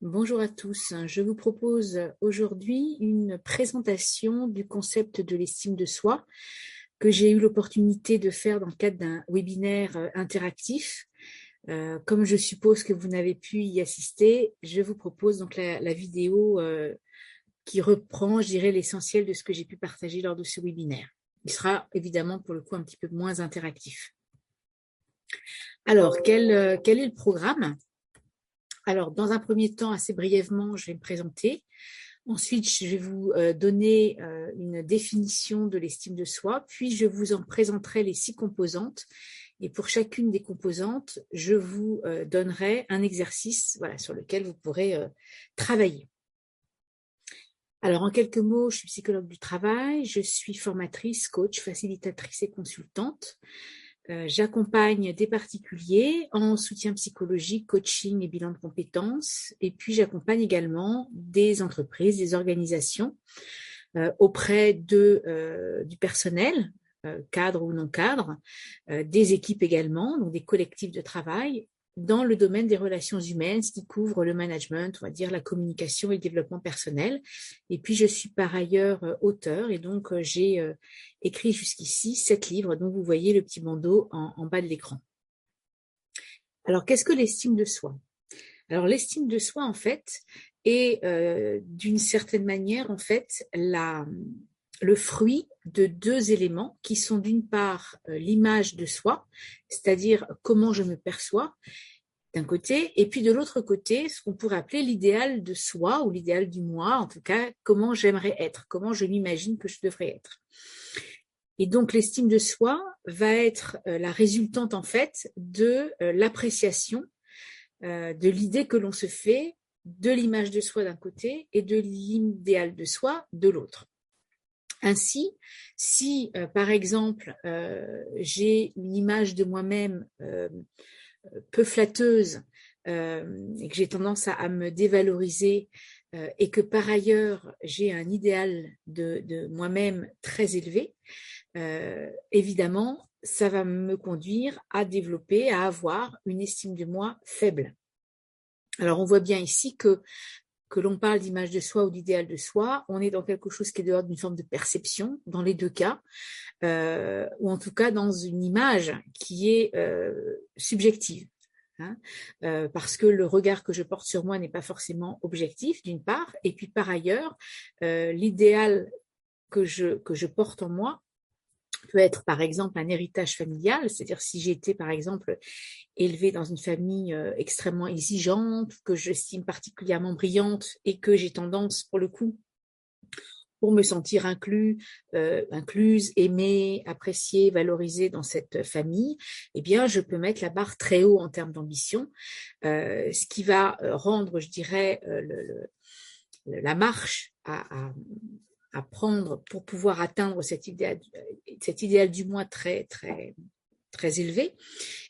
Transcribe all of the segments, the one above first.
Bonjour à tous. Je vous propose aujourd'hui une présentation du concept de l'estime de soi que j'ai eu l'opportunité de faire dans le cadre d'un webinaire interactif. Comme je suppose que vous n'avez pu y assister, je vous propose donc la vidéo qui reprend, je dirais, l'essentiel de ce que j'ai pu partager lors de ce webinaire. Il sera évidemment pour le coup un petit peu moins interactif. Alors, quel est le programme ? Alors, dans un premier temps, assez brièvement, je vais me présenter. Ensuite, je vais vous donner une définition de l'estime de soi, puis je vous en présenterai les 6 composantes. Et pour chacune des composantes, je vous donnerai un exercice sur lequel vous pourrez travailler. Alors, en quelques mots, je suis psychologue du travail, je suis formatrice, coach, facilitatrice et consultante. J'accompagne des particuliers en soutien psychologique, coaching et bilan de compétences. Et puis, j'accompagne également des entreprises, des organisations auprès du personnel, cadre ou non cadre, des équipes également, donc des collectifs de travail, dans le domaine des relations humaines, ce qui couvre le management, on va dire la communication et le développement personnel. Et puis, je suis par ailleurs auteure et donc j'ai écrit jusqu'ici 7 livres dont vous voyez le petit bandeau en bas de l'écran. Alors, qu'est-ce que l'estime de soi ? Alors, l'estime de soi, en fait, est d'une certaine manière, en fait, le fruit de 2 éléments qui sont d'une part l'image de soi, c'est-à-dire comment je me perçois d'un côté, et puis de l'autre côté, ce qu'on pourrait appeler l'idéal de soi ou l'idéal du moi, en tout cas, comment j'aimerais être, comment je m'imagine que je devrais être. Et donc, l'estime de soi va être la résultante, en fait, de l'appréciation de l'idée que l'on se fait de l'image de soi d'un côté et de l'idéal de soi de l'autre. Ainsi, si par exemple j'ai une image de moi-même peu flatteuse et que j'ai tendance à me dévaloriser et que par ailleurs j'ai un idéal de moi-même très élevé, évidemment, ça va me conduire à développer, à avoir une estime de moi faible. Alors, on voit bien ici que l'on parle d'image de soi ou d'idéal de soi, on est dans quelque chose qui est dehors d'une forme de perception, dans les 2 cas, ou en tout cas dans une image qui est subjective. Parce que le regard que je porte sur moi n'est pas forcément objectif, d'une part, et puis par ailleurs, l'idéal que je porte en moi peut être par exemple un héritage familial, c'est-à-dire si j'ai été par exemple élevée dans une famille extrêmement exigeante, que j'estime particulièrement brillante et que j'ai tendance pour le coup, pour me sentir incluse, aimée, appréciée, valorisée dans cette famille, eh bien je peux mettre la barre très haut en termes d'ambition, ce qui va rendre, je dirais, la marche à prendre pour pouvoir atteindre cet idéal du moi très, très, très élevé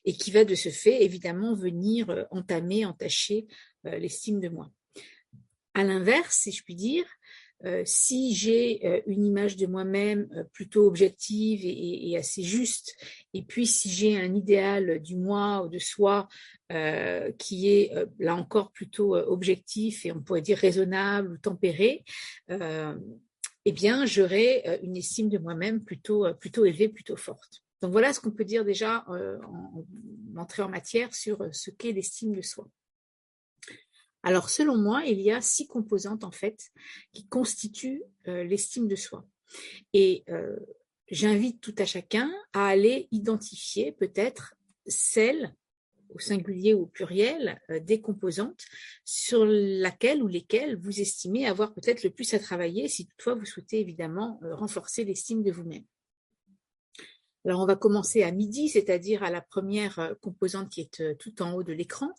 et qui va de ce fait évidemment venir entacher l'estime de moi. À l'inverse, si je puis dire, si j'ai une image de moi-même plutôt objective et assez juste, et puis si j'ai un idéal du moi ou de soi qui est là encore plutôt objectif et on pourrait dire raisonnable ou tempéré, eh bien j'aurai une estime de moi-même plutôt élevée, plutôt forte. Donc voilà ce qu'on peut dire déjà en entrée en matière sur ce qu'est l'estime de soi. Alors, selon moi, il y a 6 composantes, en fait, qui constituent l'estime de soi. Et j'invite tout à chacun à aller identifier peut-être celles, au singulier ou au pluriel, des composantes sur laquelle ou lesquelles vous estimez avoir peut-être le plus à travailler si toutefois vous souhaitez évidemment renforcer l'estime de vous-même. Alors, on va commencer à midi, c'est-à-dire à la première composante qui est tout en haut de l'écran.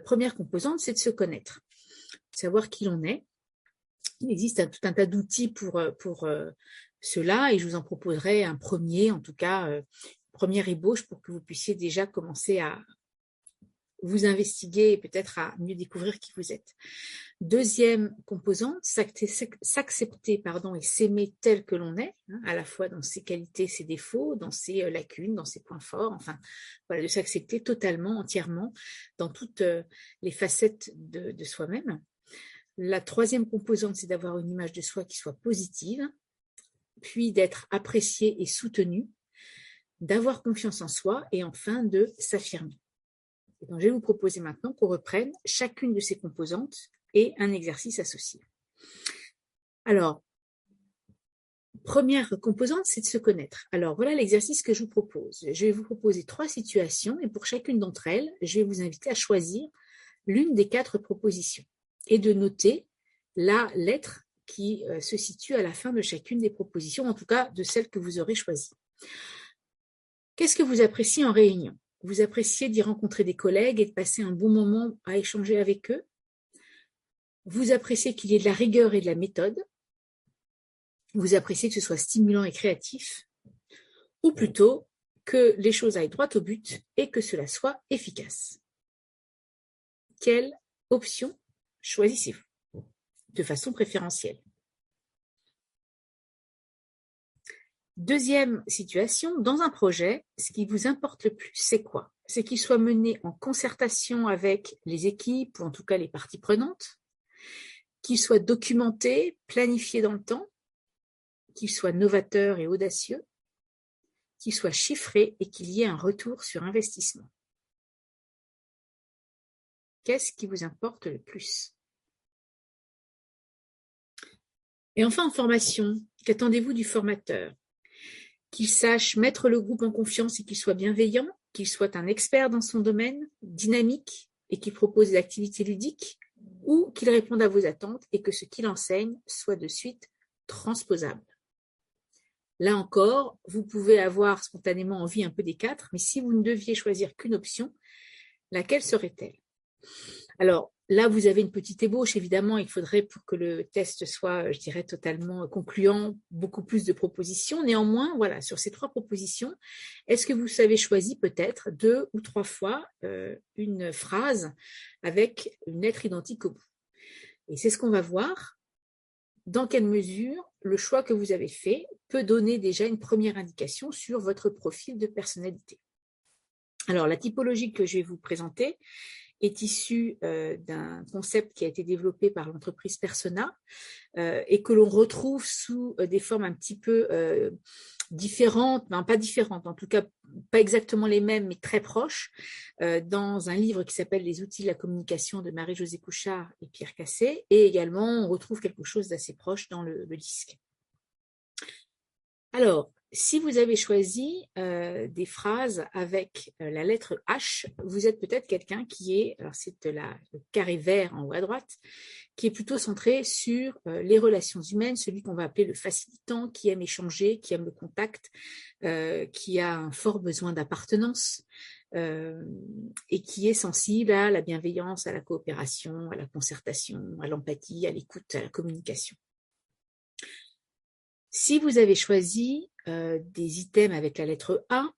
Première composante, c'est de se connaître, savoir qui l'on est. Il existe tout un tas d'outils pour cela et je vous en proposerai un premier, en tout cas, première ébauche pour que vous puissiez déjà commencer à vous investiguer et peut-être à mieux découvrir qui vous êtes. Deuxième composante, s'accepter et s'aimer tel que l'on est, hein, à la fois dans ses qualités, ses défauts, dans ses lacunes, dans ses points forts, enfin, voilà, de s'accepter totalement, entièrement, dans toutes les facettes de soi-même. La troisième composante, c'est d'avoir une image de soi qui soit positive, puis d'être apprécié et soutenu, d'avoir confiance en soi et enfin de s'affirmer. Donc, je vais vous proposer maintenant qu'on reprenne chacune de ces composantes et un exercice associé. Alors, première composante, c'est de se connaître. Alors, voilà l'exercice que je vous propose. Je vais vous proposer 3 situations et pour chacune d'entre elles, je vais vous inviter à choisir l'une des 4 propositions et de noter la lettre qui se situe à la fin de chacune des propositions, en tout cas de celle que vous aurez choisie. Qu'est-ce que vous appréciez en réunion? Vous appréciez d'y rencontrer des collègues et de passer un bon moment à échanger avec eux? Vous appréciez qu'il y ait de la rigueur et de la méthode? Vous appréciez que ce soit stimulant et créatif? Ou plutôt que les choses aillent droit au but et que cela soit efficace? Quelle option choisissez-vous de façon préférentielle? Deuxième situation, dans un projet, ce qui vous importe le plus, c'est quoi? C'est qu'il soit mené en concertation avec les équipes, ou en tout cas les parties prenantes, qu'il soit documenté, planifié dans le temps, qu'il soit novateur et audacieux, qu'il soit chiffré et qu'il y ait un retour sur investissement. Qu'est-ce qui vous importe le plus? Et enfin, en formation, qu'attendez-vous du formateur? Qu'il sache mettre le groupe en confiance et qu'il soit bienveillant, qu'il soit un expert dans son domaine, dynamique et qu'il propose des activités ludiques, ou qu'il réponde à vos attentes et que ce qu'il enseigne soit de suite transposable. Là encore, vous pouvez avoir spontanément envie un peu des 4, mais si vous ne deviez choisir qu'une option, laquelle serait-elle? Alors, là, vous avez une petite ébauche, évidemment, il faudrait pour que le test soit, je dirais, totalement concluant, beaucoup plus de propositions. Néanmoins, voilà, sur ces 3 propositions, est-ce que vous avez choisi peut-être 2 ou 3 fois une phrase avec une lettre identique au bout? Et c'est ce qu'on va voir. Dans quelle mesure le choix que vous avez fait peut donner déjà une première indication sur votre profil de personnalité. Alors, la typologie que je vais vous présenter est issue d'un concept qui a été développé par l'entreprise Persona et que l'on retrouve sous des formes un petit peu différentes, non, pas différentes, en tout cas pas exactement les mêmes, mais très proches, dans un livre qui s'appelle Les outils de la communication de Marie-Josée Couchard et Pierre Cassé, et également on retrouve quelque chose d'assez proche dans le disque. Alors, si vous avez choisi des phrases avec la lettre H, vous êtes peut-être quelqu'un qui est, alors c'est le carré vert en haut à droite, qui est plutôt centré sur les relations humaines, celui qu'on va appeler le facilitant, qui aime échanger, qui aime le contact, qui a un fort besoin d'appartenance et qui est sensible à la bienveillance, à la coopération, à la concertation, à l'empathie, à l'écoute, à la communication. Si vous avez choisi des items avec la lettre A,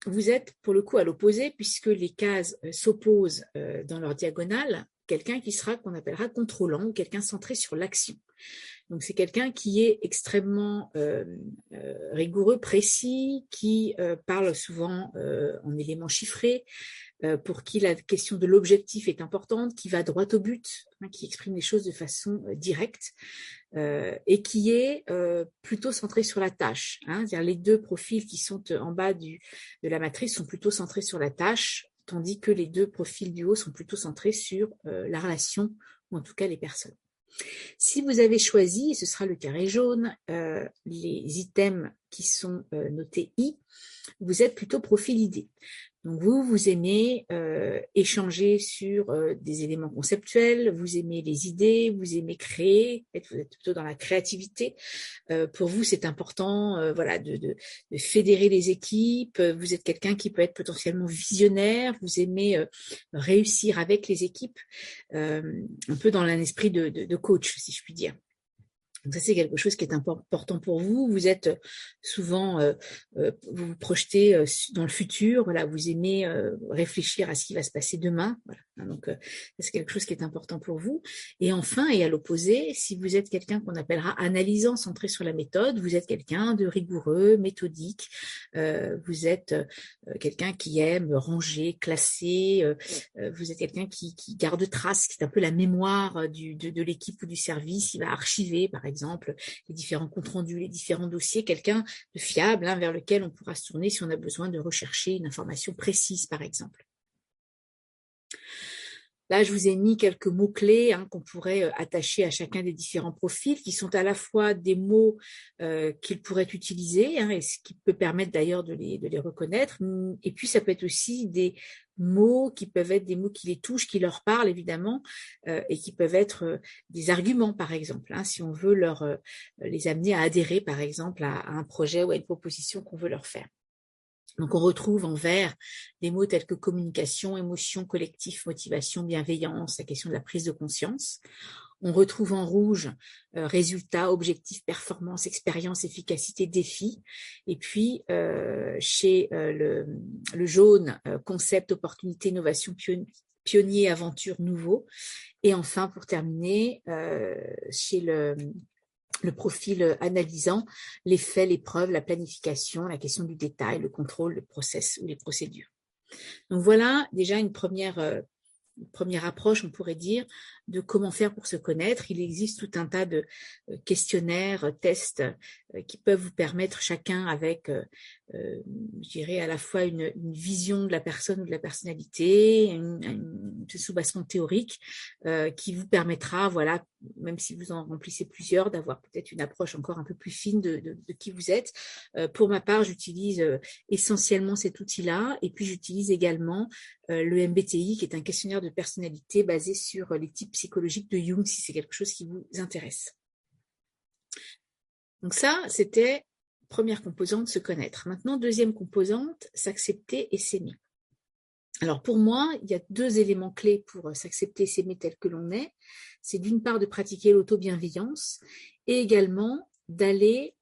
vous êtes pour le coup à l'opposé puisque les cases s'opposent dans leur diagonale. Quelqu'un qui sera, qu'on appellera contrôlant ou quelqu'un centré sur l'action. Donc c'est quelqu'un qui est extrêmement rigoureux, précis, qui parle souvent en éléments chiffrés, pour qui la question de l'objectif est importante, qui va droit au but, hein, qui exprime les choses de façon directe et qui est plutôt centré sur la tâche. Hein, c'est-à-dire les 2 profils qui sont en bas de la matrice sont plutôt centrés sur la tâche, tandis que les 2 profils du haut sont plutôt centrés sur la relation, ou en tout cas les personnes. Si vous avez choisi, et ce sera le carré jaune, les items qui sont notés I, vous êtes plutôt profil idée. Donc vous aimez échanger sur des éléments conceptuels, vous aimez les idées, vous aimez créer, vous êtes plutôt dans la créativité. Pour vous, c'est important voilà, de fédérer les équipes. Vous êtes quelqu'un qui peut être potentiellement visionnaire, vous aimez réussir avec les équipes, un peu dans un esprit de coach, si je puis dire. Donc ça, c'est quelque chose qui est important pour vous. Vous êtes souvent, vous vous projetez dans le futur. Voilà, vous aimez réfléchir à ce qui va se passer demain. Voilà. Donc c'est quelque chose qui est important pour vous. Et enfin, et à l'opposé, si vous êtes quelqu'un qu'on appellera analysant, centré sur la méthode, vous êtes quelqu'un de rigoureux, méthodique. Vous êtes quelqu'un qui aime ranger, classer. Vous êtes quelqu'un qui garde trace, qui est un peu la mémoire de l'équipe ou du service. Il va archiver, par exemple, les différents comptes rendus, les différents dossiers, quelqu'un de fiable vers lequel on pourra se tourner si on a besoin de rechercher une information précise, par exemple. Là, je vous ai mis quelques mots-clés qu'on pourrait attacher à chacun des différents profils, qui sont à la fois des mots qu'ils pourraient utiliser, et ce qui peut permettre d'ailleurs de les reconnaître, et puis ça peut être aussi des mots qui peuvent être des mots qui les touchent, qui leur parlent évidemment, et qui peuvent être des arguments, par exemple, si on veut les amener à adhérer, par exemple, à un projet ou à une proposition qu'on veut leur faire. Donc, on retrouve en vert des mots tels que communication, émotion, collectif, motivation, bienveillance, la question de la prise de conscience. On retrouve en rouge résultats, objectifs, performance, expérience, efficacité, défi. Et puis, chez le jaune, concept, opportunité, innovation, pionnier, aventure, nouveau. Et enfin, pour terminer, chez le profil analysant, les faits, les preuves, la planification, la question du détail, le contrôle, le process ou les procédures. Donc voilà déjà une première approche, on pourrait dire, de comment faire pour se connaître. Il existe tout un tas de questionnaires, tests qui peuvent vous permettre chacun avec, je dirais, à la fois une vision de la personne ou de la personnalité, ce soubassement théorique qui vous permettra, voilà, même si vous en remplissez plusieurs, d'avoir peut-être une approche encore un peu plus fine de qui vous êtes. Pour ma part, j'utilise essentiellement cet outil-là, et puis j'utilise également le MBTI, qui est un questionnaire de personnalité basé sur les types psychologiques de Jung, si c'est quelque chose qui vous intéresse. Donc ça, c'était première composante, se connaître. Maintenant, deuxième composante, s'accepter et s'aimer. Alors pour moi, il y a deux éléments clés pour s'accepter et s'aimer tel que l'on est. C'est d'une part de pratiquer l'auto-bienveillance et également d'aller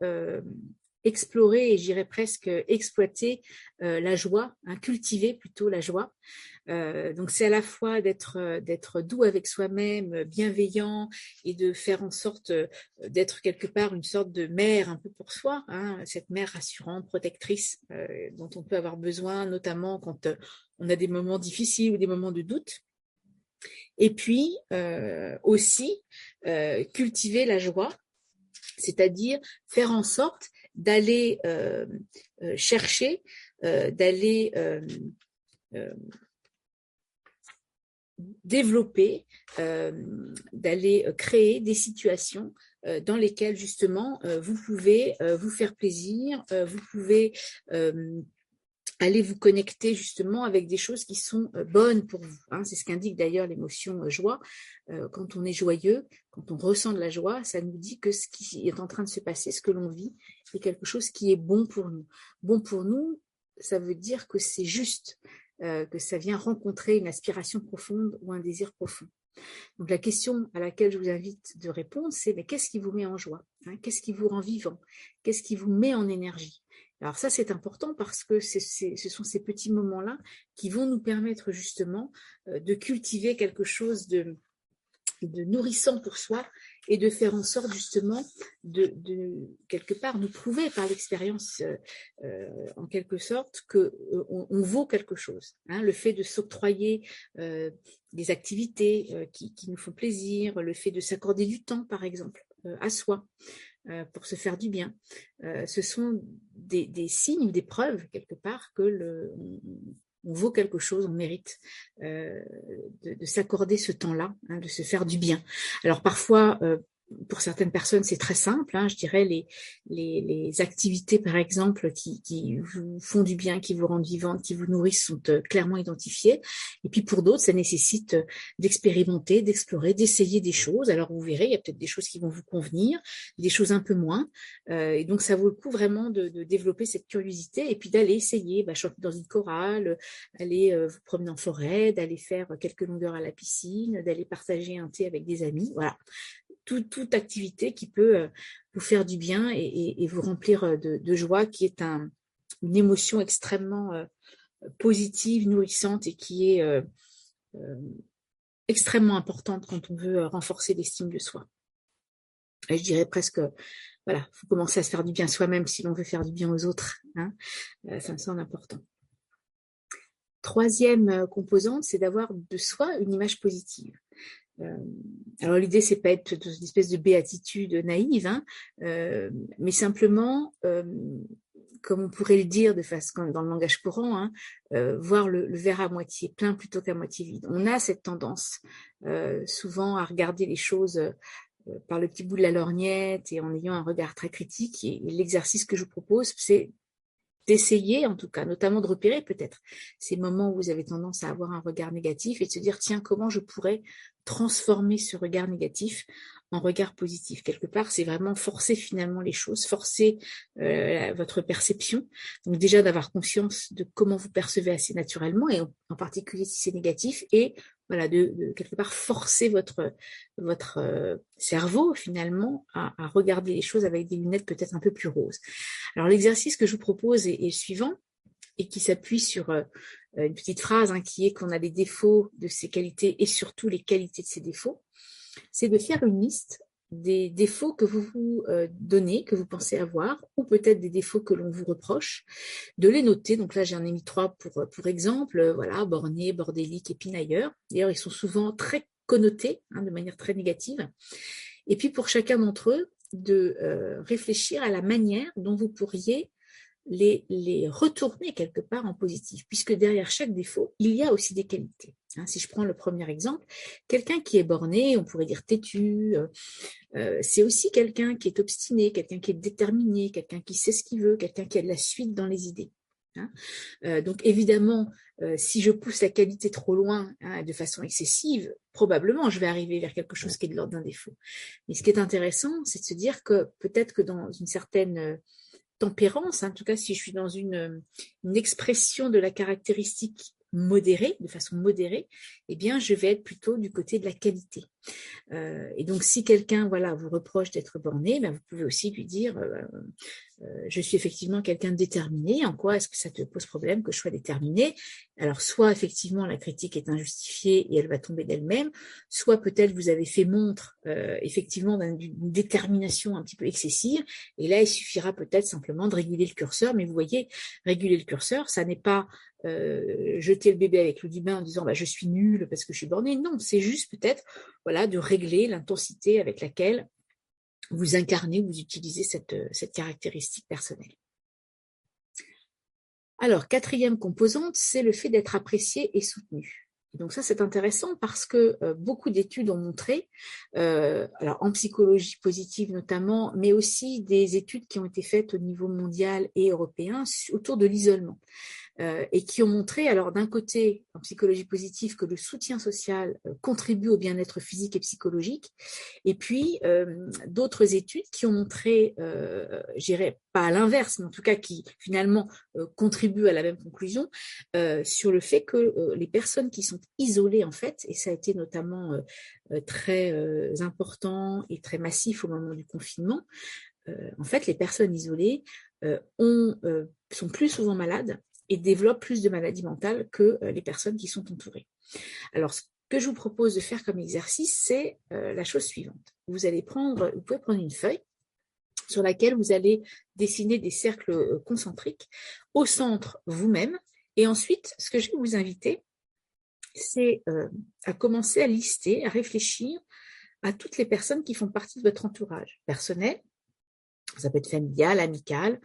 explorer et j'irais presque exploiter la joie, cultiver plutôt la joie. Donc c'est à la fois d'être doux avec soi-même, bienveillant, et de faire en sorte d'être quelque part une sorte de mère un peu pour soi, cette mère rassurante, protectrice dont on peut avoir besoin, notamment quand on a des moments difficiles ou des moments de doute. Et puis aussi cultiver la joie, c'est-à-dire faire en sorte d'aller chercher, d'aller développer, d'aller créer des situations dans lesquelles justement vous pouvez vous faire plaisir, vous pouvez aller vous connecter justement avec des choses qui sont bonnes pour vous. C'est ce qu'indique d'ailleurs l'émotion joie. Quand on est joyeux, quand on ressent de la joie, ça nous dit que ce qui est en train de se passer, ce que l'on vit, est quelque chose qui est bon pour nous. Bon pour nous, ça veut dire que c'est juste, que ça vient rencontrer une aspiration profonde ou un désir profond. Donc la question à laquelle je vous invite de répondre, c'est mais qu'est-ce qui vous met en joie, qu'est-ce qui vous rend vivant, qu'est-ce qui vous met en énergie? Alors ça, c'est important parce que ce sont ces petits moments-là qui vont nous permettre justement de cultiver quelque chose de nourrissant pour soi et de faire en sorte justement de quelque part nous prouver par l'expérience en quelque sorte qu'on vaut quelque chose. Le fait de s'octroyer des activités qui nous font plaisir, le fait de s'accorder du temps par exemple à soi, pour se faire du bien. Ce sont des signes, des preuves quelque part que on vaut quelque chose, on mérite de s'accorder ce temps-là, de se faire du bien. Alors parfois, pour certaines personnes, c'est très simple. Je dirais les activités, par exemple, qui vous font du bien, qui vous rendent vivante, qui vous nourrissent, sont clairement identifiées. Et puis pour d'autres, ça nécessite d'expérimenter, d'explorer, d'essayer des choses. Alors vous verrez, il y a peut-être des choses qui vont vous convenir, des choses un peu moins. Et donc ça vaut le coup vraiment de développer cette curiosité et puis d'aller essayer, chanter dans une chorale, aller vous promener en forêt, d'aller faire quelques longueurs à la piscine, d'aller partager un thé avec des amis. Voilà. toute activité qui peut vous faire du bien et vous remplir de joie, qui est une émotion extrêmement positive, nourrissante et qui est extrêmement importante quand on veut renforcer l'estime de soi. Et je dirais presque, voilà, il faut commencer à se faire du bien soi-même si l'on veut faire du bien aux autres. Hein. Ça me semble important. Troisième composante, c'est d'avoir de soi une image positive. Alors l'idée, c'est pas être dans une espèce de béatitude naïve, hein, mais simplement, comme on pourrait le dire de façon dans le langage courant, hein, voir le verre à moitié plein plutôt qu'à moitié vide. On a cette tendance souvent à regarder les choses par le petit bout de la lorgnette et en ayant un regard très critique. Et l'exercice que je vous propose, c'est d'essayer, en tout cas, notamment de repérer peut-être ces moments où vous avez tendance à avoir un regard négatif et de se dire, tiens, comment je pourrais transformer ce regard négatif en regard positif. Quelque part, c'est vraiment forcer finalement les choses, forcer votre perception. Donc déjà d'avoir conscience de comment vous percevez assez naturellement, et en particulier si c'est négatif, et voilà, de quelque part forcer votre cerveau finalement à regarder les choses avec des lunettes peut-être un peu plus roses. Alors l'exercice que je vous propose est le suivant, et qui s'appuie sur une petite phrase hein, qui est qu'on a les défauts de ses qualités et surtout les qualités de ses défauts. C'est de faire une liste des défauts que vous vous donnez, que vous pensez avoir, ou peut-être des défauts que l'on vous reproche, de les noter. Donc là, j'en ai mis 3 pour exemple, voilà, borné, bordélique et pinailleur. D'ailleurs, ils sont souvent très connotés, hein, de manière très négative. Et puis pour chacun d'entre eux, de réfléchir à la manière dont vous pourriez les retourner quelque part en positif, puisque derrière chaque défaut, il y a aussi des qualités. Hein, si je prends le premier exemple, quelqu'un qui est borné, on pourrait dire têtu, c'est aussi quelqu'un qui est obstiné, quelqu'un qui est déterminé, quelqu'un qui sait ce qu'il veut, quelqu'un qui a de la suite dans les idées. Hein. Donc évidemment, si je pousse la qualité trop loin, hein, de façon excessive, probablement je vais arriver vers quelque chose qui est de l'ordre d'un défaut. Mais ce qui est intéressant, c'est de se dire que peut-être que dans une certaine tempérance, en tout cas si je suis dans une expression de la caractéristique modérée, de façon modérée, eh bien je vais être plutôt du côté de la qualité. Et donc si quelqu'un voilà, vous reproche d'être borné, ben, vous pouvez aussi lui dire je suis effectivement quelqu'un de déterminé, en quoi est-ce que ça te pose problème que je sois déterminé? Alors soit effectivement la critique est injustifiée et elle va tomber d'elle-même, soit peut-être vous avez fait montre effectivement d'une détermination un petit peu excessive, et là il suffira peut-être simplement de réguler le curseur, mais vous voyez, réguler le curseur, ça n'est pas jeter le bébé avec l'eau du bain en disant bah, je suis nulle parce que je suis bornée, non, c'est juste peut-être voilà, de régler l'intensité avec laquelle vous incarnez, vous utilisez cette caractéristique personnelle. Alors, quatrième composante, c'est le fait d'être apprécié et soutenu. Donc ça, c'est intéressant parce que beaucoup d'études ont montré, alors en psychologie positive notamment, mais aussi des études qui ont été faites au niveau mondial et européen autour de l'isolement. Et qui ont montré, alors d'un côté, en psychologie positive, que le soutien social contribue au bien-être physique et psychologique, et puis d'autres études qui ont montré, je dirais pas à l'inverse, mais en tout cas qui finalement contribuent à la même conclusion, sur le fait que les personnes qui sont isolées en fait, et ça a été notamment très important et très massif au moment du confinement, en fait les personnes isolées sont plus souvent malades et développent plus de maladies mentales que les personnes qui sont entourées. Alors, ce que je vous propose de faire comme exercice, c'est la chose suivante. Vous pouvez prendre une feuille sur laquelle vous allez dessiner des cercles concentriques, au centre vous-même, et ensuite, ce que je vais vous inviter, c'est à commencer à lister, à réfléchir à toutes les personnes qui font partie de votre entourage personnel, ça peut être familial, amical,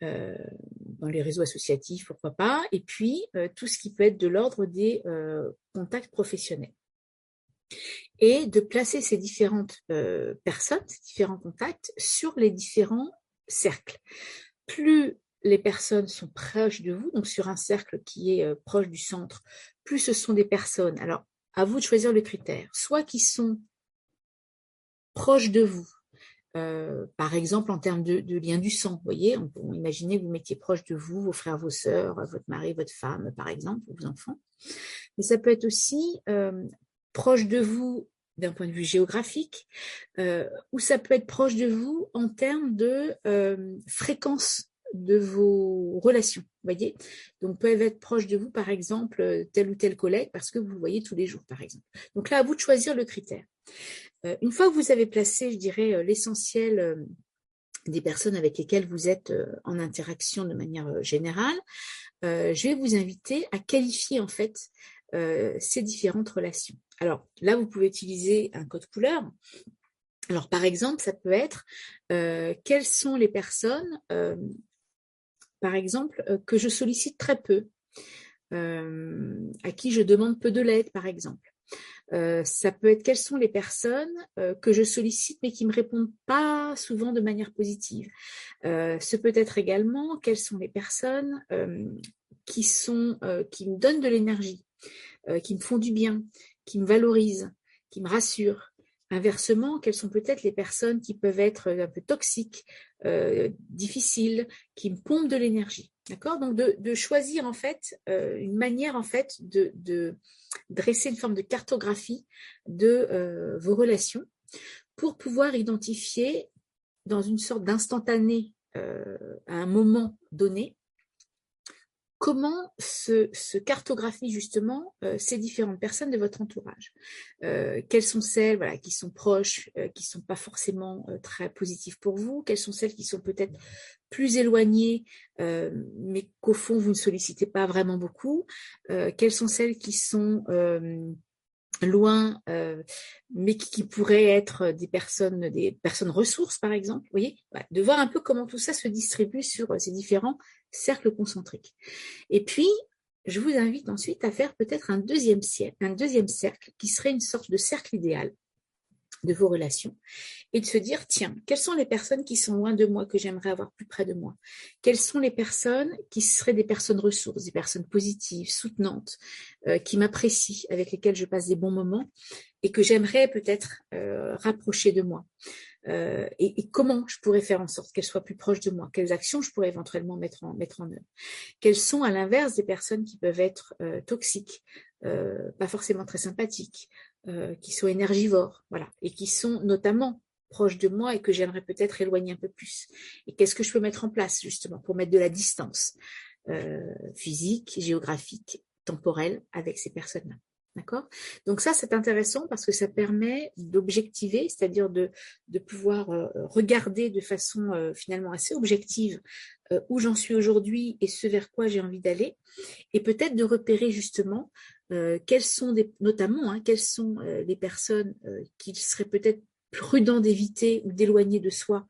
dans les réseaux associatifs, pourquoi pas, et puis tout ce qui peut être de l'ordre des contacts professionnels. Et de placer ces différentes personnes, ces différents contacts, sur les différents cercles. Plus les personnes sont proches de vous, donc sur un cercle qui est proche du centre, plus ce sont des personnes, alors à vous de choisir le critère, soit qui sont proches de vous, par exemple en termes de lien du sang, vous voyez, on peut imaginer que vous mettiez proche de vous, vos frères, vos sœurs, votre mari, votre femme, par exemple, vos enfants. Mais ça peut être aussi proche de vous d'un point de vue géographique, ou ça peut être proche de vous en termes de fréquence de vos relations, voyez. Donc, peuvent être proches de vous, par exemple, tel ou tel collègue, parce que vous le voyez tous les jours, par exemple. Donc là, à vous de choisir le critère. Une fois que vous avez placé, je dirais, l'essentiel des personnes avec lesquelles vous êtes en interaction de manière générale, je vais vous inviter à qualifier en fait ces différentes relations. Alors là, vous pouvez utiliser un code couleur. Alors par exemple, ça peut être quelles sont les personnes, par exemple, que je sollicite très peu, à qui je demande peu de l'aide, par exemple. Ça peut être quelles sont les personnes que je sollicite mais qui ne me répondent pas souvent de manière positive. Ce peut être également quelles sont les personnes qui me donnent de l'énergie, qui me font du bien, qui me valorisent, qui me rassurent. Inversement, quelles sont peut-être les personnes qui peuvent être un peu toxiques, difficiles, qui me pompent de l'énergie. D'accord? Donc de choisir en fait une manière en fait de dresser une forme de cartographie de vos relations pour pouvoir identifier dans une sorte d'instantané à un moment donné comment se cartographient justement ces différentes personnes de votre entourage. Quelles sont celles voilà, qui sont proches, qui ne sont pas forcément très positives pour vous, quelles sont celles qui sont peut-être plus éloignées, mais qu'au fond vous ne sollicitez pas vraiment beaucoup, quelles sont celles qui sont loin, mais qui pourraient être des personnes ressources, par exemple. Vous voyez, voilà, de voir un peu comment tout ça se distribue sur ces différents cercles concentriques. Et puis, je vous invite ensuite à faire peut-être un deuxième cercle qui serait une sorte de cercle idéal de vos relations et de se dire, tiens, quelles sont les personnes qui sont loin de moi, que j'aimerais avoir plus près de moi? Quelles sont les personnes qui seraient des personnes ressources, des personnes positives, soutenantes, qui m'apprécient, avec lesquelles je passe des bons moments et que j'aimerais peut-être rapprocher de moi? Et comment je pourrais faire en sorte qu'elles soient plus proches de moi? Quelles actions je pourrais éventuellement mettre en œuvre? Quelles sont à l'inverse des personnes qui peuvent être toxiques, pas forcément très sympathiques, qui sont énergivores, voilà, et qui sont notamment proches de moi et que j'aimerais peut-être éloigner un peu plus. Et qu'est-ce que je peux mettre en place justement pour mettre de la distance physique, géographique, temporelle avec ces personnes-là? D'accord? Donc ça, c'est intéressant parce que ça permet d'objectiver, c'est-à-dire de pouvoir regarder de façon finalement assez objective où j'en suis aujourd'hui et ce vers quoi j'ai envie d'aller, et peut-être de repérer justement quelles sont quelles sont les personnes qu'il serait peut-être prudent d'éviter ou d'éloigner de soi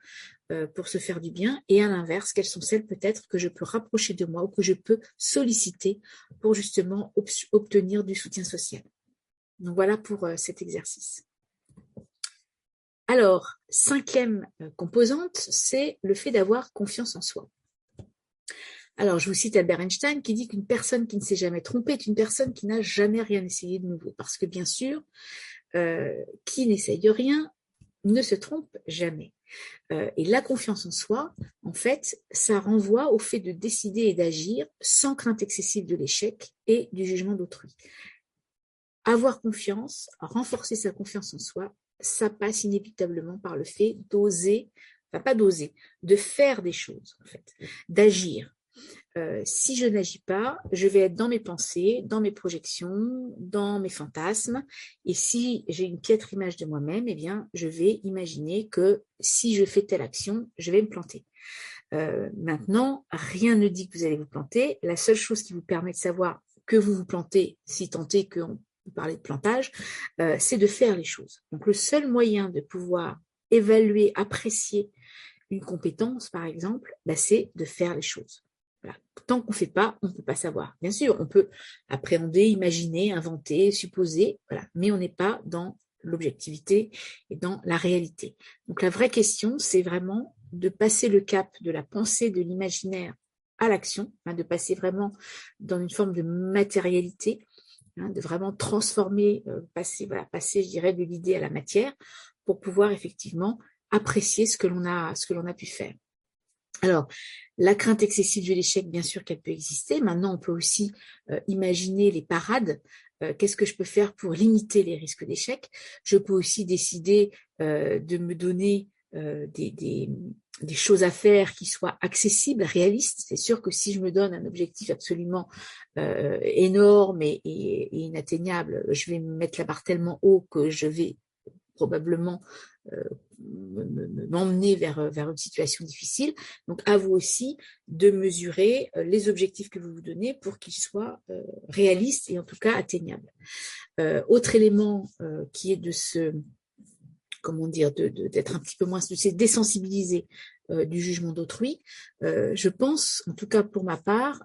pour se faire du bien, et à l'inverse, quelles sont celles peut-être que je peux rapprocher de moi ou que je peux solliciter pour justement obtenir du soutien social. Donc voilà pour cet exercice. Alors, cinquième composante, c'est le fait d'avoir confiance en soi. Alors, je vous cite Albert Einstein qui dit qu'une personne qui ne s'est jamais trompée est une personne qui n'a jamais rien essayé de nouveau. Parce que bien sûr, qui n'essaye de rien ne se trompe jamais. Et la confiance en soi, en fait, ça renvoie au fait de décider et d'agir sans crainte excessive de l'échec et du jugement d'autrui. Avoir confiance, renforcer sa confiance en soi, ça passe inévitablement par le fait d'oser, enfin pas d'oser, de faire des choses, en fait, d'agir. Si je n'agis pas, je vais être dans mes pensées, dans mes projections, dans mes fantasmes. Et si j'ai une piètre image de moi-même, eh bien, je vais imaginer que si je fais telle action, je vais me planter. Maintenant, rien ne dit que vous allez vous planter. La seule chose qui vous permet de savoir que vous vous plantez, si tant est qu'on peut parler de plantage, c'est de faire les choses. Donc, le seul moyen de pouvoir évaluer, apprécier une compétence, par exemple, c'est de faire les choses. Voilà. Tant qu'on ne fait pas, on ne peut pas savoir. Bien sûr, on peut appréhender, imaginer, inventer, supposer, voilà, mais on n'est pas dans l'objectivité et dans la réalité. Donc la vraie question, c'est vraiment de passer le cap de la pensée, de l'imaginaire à l'action, de passer vraiment dans une forme de matérialité, de vraiment transformer, passer, je dirais, de l'idée à la matière pour pouvoir effectivement apprécier ce que l'on a pu faire. Alors, la crainte excessive de l'échec, bien sûr qu'elle peut exister. Maintenant, on peut aussi imaginer les parades qu'est-ce que je peux faire pour limiter les risques d'échec. Je peux aussi décider de me donner des choses à faire qui soient accessibles, réalistes. C'est sûr que si je me donne un objectif absolument énorme et inatteignable, je vais me mettre la barre tellement haut que je vais probablement m'emmener vers une situation difficile. Donc, à vous aussi de mesurer les objectifs que vous vous donnez pour qu'ils soient réalistes et en tout cas atteignables. Autre élément qui est de se, comment dire, d'être un petit peu moins, de se désensibiliser du jugement d'autrui. Je pense, en tout cas pour ma part,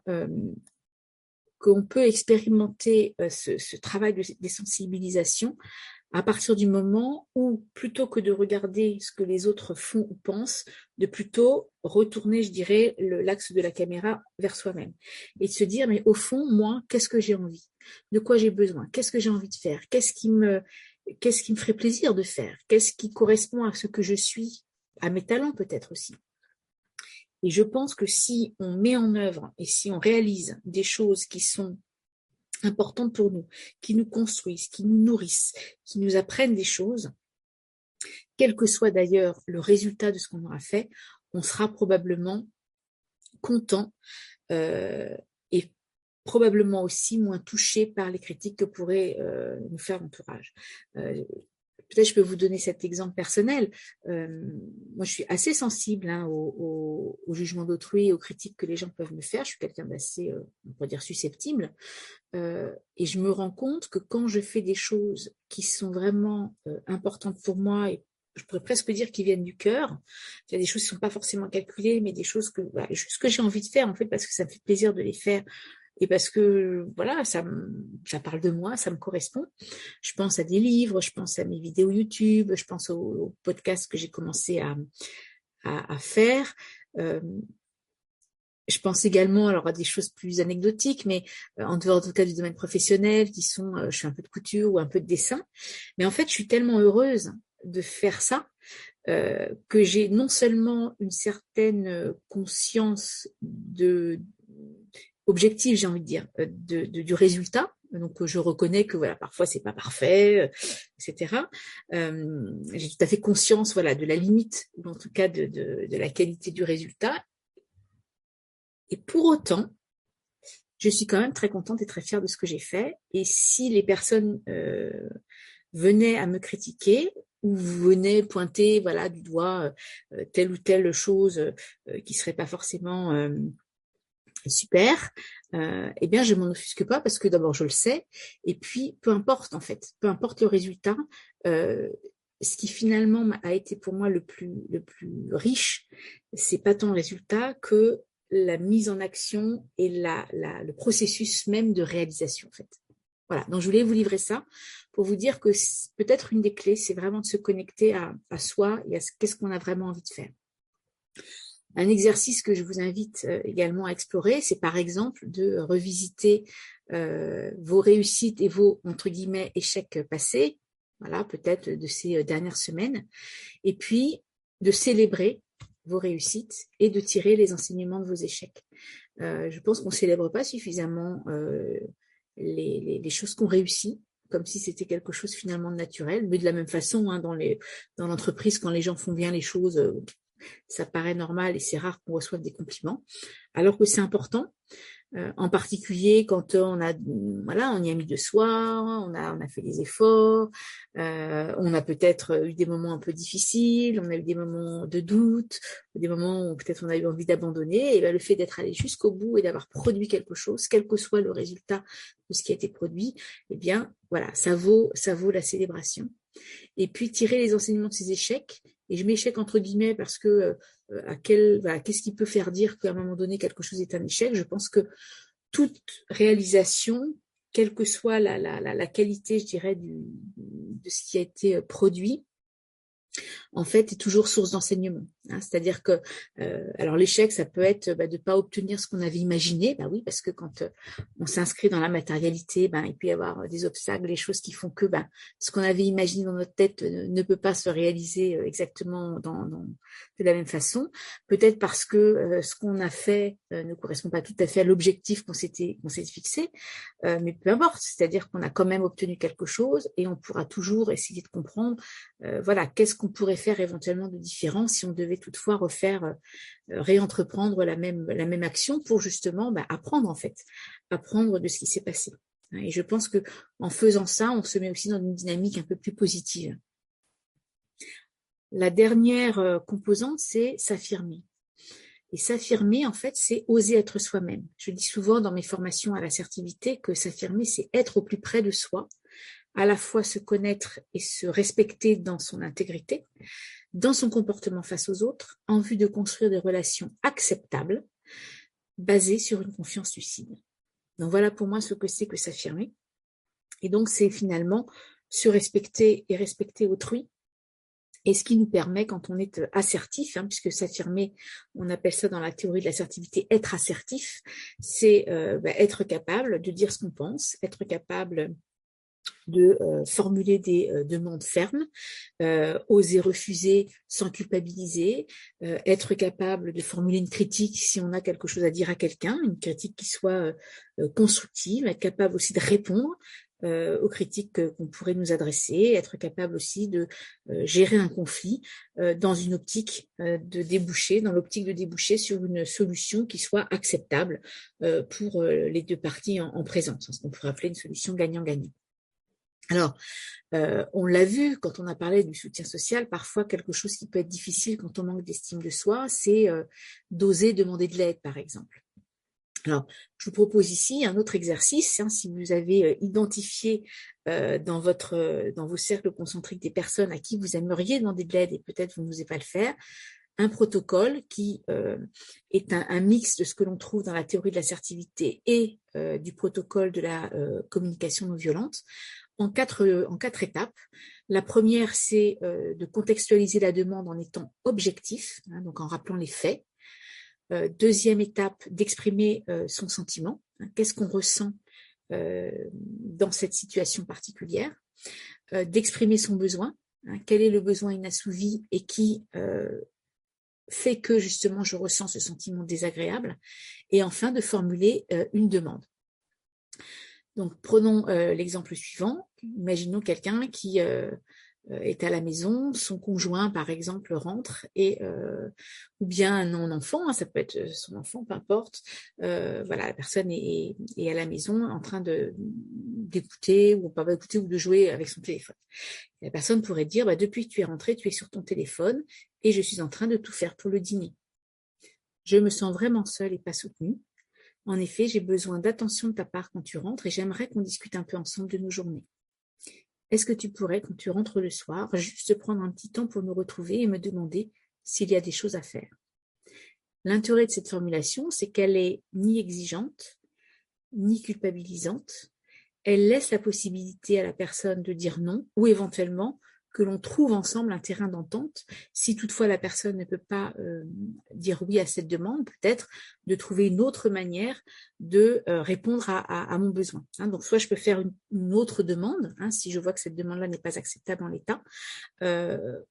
qu'on peut expérimenter ce travail de désensibilisation à partir du moment où, plutôt que de regarder ce que les autres font ou pensent, de plutôt retourner, je dirais, l'axe de la caméra vers soi-même et de se dire, mais au fond, moi, qu'est-ce que j'ai envie? De quoi j'ai besoin? Qu'est-ce que j'ai envie de faire? Qu'est-ce qui me ferait plaisir de faire? Qu'est-ce qui correspond à ce que je suis, à mes talents peut-être aussi? Et je pense que si on met en œuvre et si on réalise des choses qui sont importantes pour nous, qui nous construisent, qui nous nourrissent, qui nous apprennent des choses, quel que soit d'ailleurs le résultat de ce qu'on aura fait, on sera probablement content et probablement aussi moins touché par les critiques que pourrait nous faire l'entourage. Peut-être je peux vous donner cet exemple personnel. Moi, je suis assez sensible au jugement d'autrui et aux critiques que les gens peuvent me faire. Je suis quelqu'un d'assez, on pourrait dire, susceptible. Et je me rends compte que quand je fais des choses qui sont vraiment importantes pour moi, et je pourrais presque dire qu'ils viennent du cœur, il y a des choses qui ne sont pas forcément calculées, mais des choses que, voilà, juste que j'ai envie de faire, en fait, parce que ça me fait plaisir de les faire, et parce que, voilà, ça parle de moi, ça me correspond. Je pense à des livres, je pense à mes vidéos YouTube, je pense aux podcasts que j'ai commencé à faire. Je pense également alors à des choses plus anecdotiques, mais en dehors en tout cas du domaine professionnel, qui sont, je fais un peu de couture ou un peu de dessin. Mais en fait, je suis tellement heureuse de faire ça que j'ai non seulement une certaine conscience objective, j'ai envie de dire, du résultat. Donc, je reconnais que voilà, parfois c'est pas parfait, etc. J'ai tout à fait conscience, voilà, de la limite, ou en tout cas de la qualité du résultat. Et pour autant, je suis quand même très contente et très fière de ce que j'ai fait. Et si les personnes venaient à me critiquer ou venaient pointer, voilà, du doigt telle ou telle chose qui serait pas forcément super, eh bien je m'en offusque pas parce que d'abord je le sais et puis peu importe en fait, peu importe le résultat. Ce qui finalement a été pour moi le plus riche, c'est pas tant le résultat que la mise en action et le processus même de réalisation en fait. Voilà, donc je voulais vous livrer ça pour vous dire que peut-être une des clés, c'est vraiment de se connecter à soi et à qu'est-ce qu'on a vraiment envie de faire. Un exercice que je vous invite également à explorer, c'est par exemple de revisiter vos réussites et vos, entre guillemets, échecs passés, voilà, peut-être de ces dernières semaines, et puis de célébrer vos réussites et de tirer les enseignements de vos échecs. Je pense qu'on ne célèbre pas suffisamment les choses qu'on réussit, comme si c'était quelque chose finalement de naturel, mais de la même façon, dans l'entreprise, quand les gens font bien les choses, ça paraît normal et c'est rare qu'on reçoive des compliments, alors que c'est important, en particulier quand on y a mis de soi, on a fait des efforts, on a peut-être eu des moments un peu difficiles, on a eu des moments de doute, des moments où peut-être on a eu envie d'abandonner, et bien le fait d'être allé jusqu'au bout et d'avoir produit quelque chose, quel que soit le résultat de ce qui a été produit, eh bien voilà, ça vaut la célébration. Et puis tirer les enseignements de ces échecs. Et je m'échec entre guillemets parce que qu'est-ce qui peut faire dire qu'à un moment donné quelque chose est un échec? Je pense que toute réalisation, quelle que soit la qualité, je dirais, de ce qui a été produit, en fait, est toujours source d'enseignement. C'est-à-dire que, alors l'échec, ça peut être de ne pas obtenir ce qu'on avait imaginé. Bah oui, parce que quand on s'inscrit dans la matérialité, il peut y avoir des obstacles, des choses qui font que ce qu'on avait imaginé dans notre tête ne peut pas se réaliser exactement de la même façon. Peut-être parce que ce qu'on a fait ne correspond pas tout à fait à l'objectif qu'on s'était fixé, mais peu importe. C'est-à-dire qu'on a quand même obtenu quelque chose et on pourra toujours essayer de comprendre voilà, qu'est-ce qu'on pourrait faire éventuellement de différent si on devait toutefois réentreprendre la même action pour justement apprendre en fait, apprendre de ce qui s'est passé. Et je pense que en faisant ça, on se met aussi dans une dynamique un peu plus positive. La dernière composante, c'est s'affirmer. Et s'affirmer, en fait, c'est oser être soi-même. Je dis souvent dans mes formations à l'assertivité que s'affirmer, c'est être au plus près de soi, à la fois se connaître et se respecter dans son intégrité, dans son comportement face aux autres, en vue de construire des relations acceptables, basées sur une confiance lucide. Donc voilà pour moi ce que c'est que s'affirmer. Et donc c'est finalement se respecter et respecter autrui, et ce qui nous permet, quand on est assertif, puisque s'affirmer, on appelle ça dans la théorie de l'assertivité être assertif, c'est être capable de dire ce qu'on pense, être capable de formuler des demandes fermes, oser refuser sans culpabiliser, être capable de formuler une critique si on a quelque chose à dire à quelqu'un, une critique qui soit constructive, être capable aussi de répondre aux critiques qu'on pourrait nous adresser, être capable aussi de gérer un conflit dans une optique dans l'optique de déboucher sur une solution qui soit acceptable pour les deux parties en présence, ce qu'on pourrait appeler une solution gagnant-gagnant. Alors, on l'a vu quand on a parlé du soutien social, parfois quelque chose qui peut être difficile quand on manque d'estime de soi, c'est d'oser demander de l'aide, par exemple. Alors, je vous propose ici un autre exercice. Si vous avez identifié dans vos cercles concentriques des personnes à qui vous aimeriez demander de l'aide et peut-être vous n'osez pas le faire, un protocole qui est un mix de ce que l'on trouve dans la théorie de l'assertivité et du protocole de la communication non violente, en quatre étapes. La première, c'est de contextualiser la demande en étant objectif, donc en rappelant les faits. Deuxième étape, d'exprimer son sentiment. Qu'est-ce qu'on ressent dans cette situation particulière, d'exprimer son besoin. Quel est le besoin inassouvi et qui fait que justement je ressens ce sentiment désagréable. Et enfin, de formuler une demande. Donc, prenons l'exemple suivant. Imaginons quelqu'un qui est à la maison, son conjoint, par exemple, rentre, ou bien un enfant, ça peut être son enfant, peu importe. La personne est à la maison en train d'écouter ou pas d'écouter ou de jouer avec son téléphone. Et la personne pourrait dire, depuis que tu es rentré, tu es sur ton téléphone et je suis en train de tout faire pour le dîner. Je me sens vraiment seule et pas soutenue. En effet, j'ai besoin d'attention de ta part quand tu rentres et j'aimerais qu'on discute un peu ensemble de nos journées. Est-ce que tu pourrais, quand tu rentres le soir, juste prendre un petit temps pour nous retrouver et me demander s'il y a des choses à faire? L'intérêt de cette formulation, c'est qu'elle est ni exigeante, ni culpabilisante. Elle laisse la possibilité à la personne de dire non ou éventuellement que l'on trouve ensemble un terrain d'entente. Si toutefois la personne ne peut pas dire oui à cette demande, peut-être de trouver une autre manière de répondre à mon besoin. Donc soit je peux faire une autre demande, si je vois que cette demande-là n'est pas acceptable en l'état,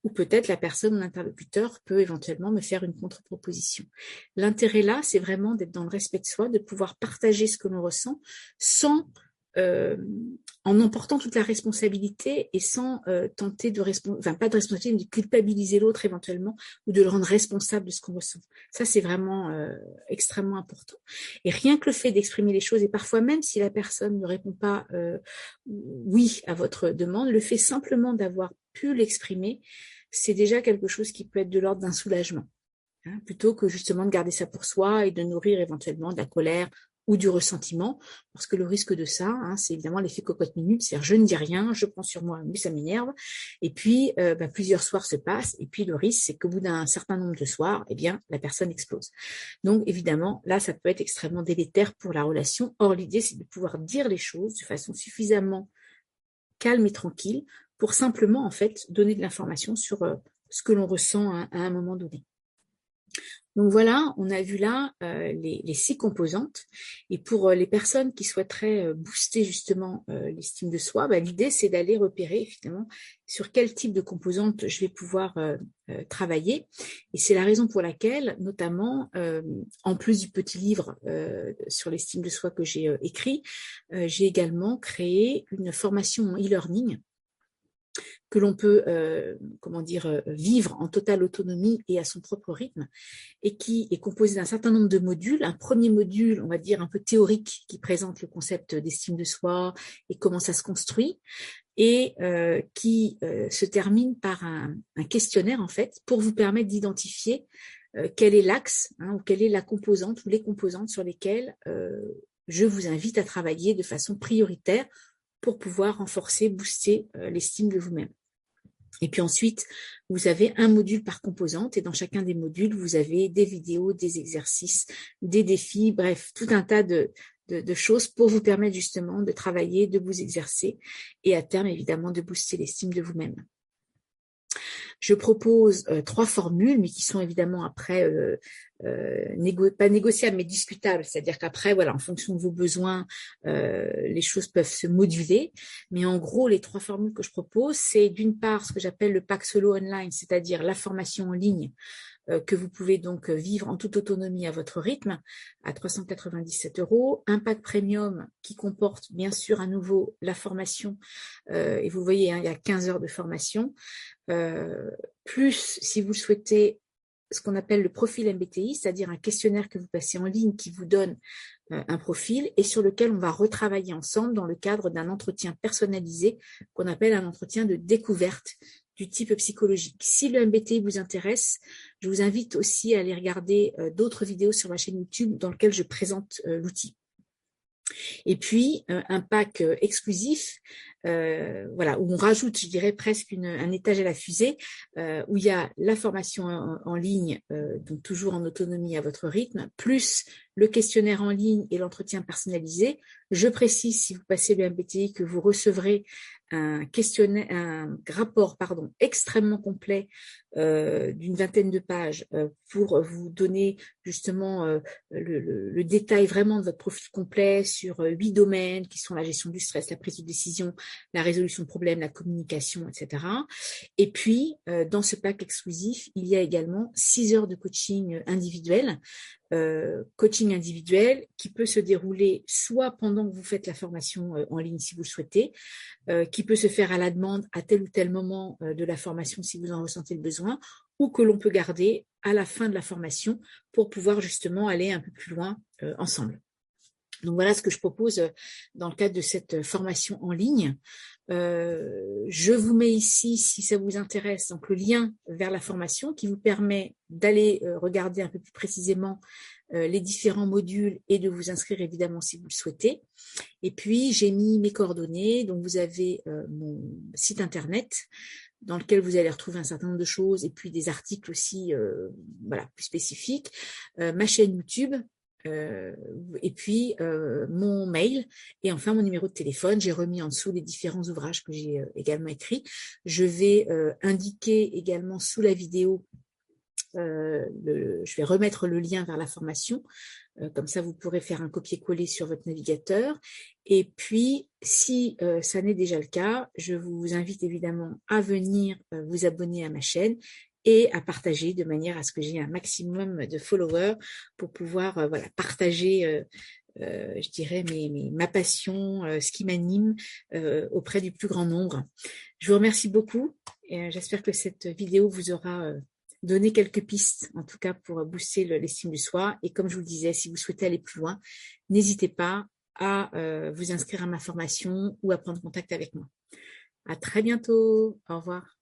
ou peut-être la personne, mon interlocuteur, peut éventuellement me faire une contre-proposition. L'intérêt là, c'est vraiment d'être dans le respect de soi, de pouvoir partager ce que l'on ressent sans en emportant toute la responsabilité et sans tenter pas de responsabilité, mais de culpabiliser l'autre éventuellement ou de le rendre responsable de ce qu'on ressent. Ça, c'est vraiment extrêmement important. Et rien que le fait d'exprimer les choses, et parfois même si la personne ne répond pas oui à votre demande, le fait simplement d'avoir pu l'exprimer, c'est déjà quelque chose qui peut être de l'ordre d'un soulagement. Plutôt que justement de garder ça pour soi et de nourrir éventuellement de la colère ou du ressentiment, parce que le risque de ça, c'est évidemment l'effet cocotte-minute, c'est-à-dire je ne dis rien, je prends sur moi, mais ça m'énerve, et puis plusieurs soirs se passent, et puis le risque, c'est qu'au bout d'un certain nombre de soirs, la personne explose. Donc évidemment, là, ça peut être extrêmement délétère pour la relation. Or, l'idée, c'est de pouvoir dire les choses de façon suffisamment calme et tranquille pour simplement, en fait, donner de l'information sur ce que l'on ressent à un moment donné. Donc voilà, on a vu là les 6 composantes. Et pour les personnes qui souhaiteraient booster justement l'estime de soi, l'idée c'est d'aller repérer finalement sur quel type de composantes je vais pouvoir travailler. Et c'est la raison pour laquelle, notamment, en plus du petit livre sur l'estime de soi que j'ai écrit, j'ai également créé une formation en e-learning que l'on peut vivre en totale autonomie et à son propre rythme, et qui est composé d'un certain nombre de modules. Un premier module, on va dire un peu théorique, qui présente le concept d'estime de soi et comment ça se construit, et qui se termine par un questionnaire en fait pour vous permettre d'identifier quel est l'axe ou quelle est la composante ou les composantes sur lesquelles je vous invite à travailler de façon prioritaire pour pouvoir renforcer, booster l'estime de vous-même. Et puis ensuite, vous avez un module par composante, et dans chacun des modules, vous avez des vidéos, des exercices, des défis, bref, tout un tas de choses pour vous permettre justement de travailler, de vous exercer, et à terme, évidemment, de booster l'estime de vous-même. Je propose 3 formules, mais qui sont évidemment après pas négociables, mais discutables. C'est-à-dire qu'après, voilà, en fonction de vos besoins, les choses peuvent se moduler. Mais en gros, les 3 formules que je propose, c'est d'une part ce que j'appelle le pack solo online, c'est-à-dire la formation en ligne que vous pouvez donc vivre en toute autonomie à votre rythme, à 397 €. Un pack premium qui comporte bien sûr à nouveau la formation, et vous voyez, il y a 15 heures de formation, plus, si vous le souhaitez, ce qu'on appelle le profil MBTI, c'est-à-dire un questionnaire que vous passez en ligne qui vous donne un profil et sur lequel on va retravailler ensemble dans le cadre d'un entretien personnalisé qu'on appelle un entretien de découverte du type psychologique. Si le MBTI vous intéresse, je vous invite aussi à aller regarder d'autres vidéos sur ma chaîne YouTube dans lesquelles je présente l'outil. Et puis, un pack exclusif, où on rajoute, je dirais, presque un étage à la fusée, où il y a la formation en ligne, donc toujours en autonomie à votre rythme, plus le questionnaire en ligne et l'entretien personnalisé. Je précise, si vous passez le MBTI, que vous recevrez un rapport extrêmement complet d'une vingtaine de pages pour vous donner justement le détail vraiment de votre profil complet sur 8 domaines qui sont la gestion du stress, la prise de décision, la résolution de problèmes, la communication, etc. Et puis, dans ce pack exclusif, il y a également 6 heures de coaching individuel, qui peut se dérouler soit pendant que vous faites la formation en ligne si vous le souhaitez, qui peut se faire à la demande à tel ou tel moment de la formation si vous en ressentez le besoin, ou que l'on peut garder à la fin de la formation pour pouvoir justement aller un peu plus loin ensemble. Donc voilà ce que je propose dans le cadre de cette formation en ligne. Je vous mets ici, si ça vous intéresse, donc le lien vers la formation qui vous permet d'aller regarder un peu plus précisément les différents modules et de vous inscrire évidemment si vous le souhaitez. Et puis j'ai mis mes coordonnées, donc vous avez mon site internet dans lequel vous allez retrouver un certain nombre de choses et puis des articles aussi plus spécifiques, ma chaîne YouTube, et puis mon mail et enfin mon numéro de téléphone. J'ai remis en dessous les différents ouvrages que j'ai également écrits. Je vais indiquer également sous la vidéo, je vais remettre le lien vers la formation, comme ça vous pourrez faire un copier-coller sur votre navigateur. Et puis si ça n'est déjà le cas, je vous invite évidemment à venir vous abonner à ma chaîne et à partager de manière à ce que j'ai un maximum de followers pour pouvoir partager je dirais ma passion, ce qui m'anime auprès du plus grand nombre. Je vous remercie beaucoup et j'espère que cette vidéo vous aura donné quelques pistes, en tout cas pour booster l'estime de soi. Et comme je vous le disais, si vous souhaitez aller plus loin, n'hésitez pas à vous inscrire à ma formation ou à prendre contact avec moi. À très bientôt. Au revoir.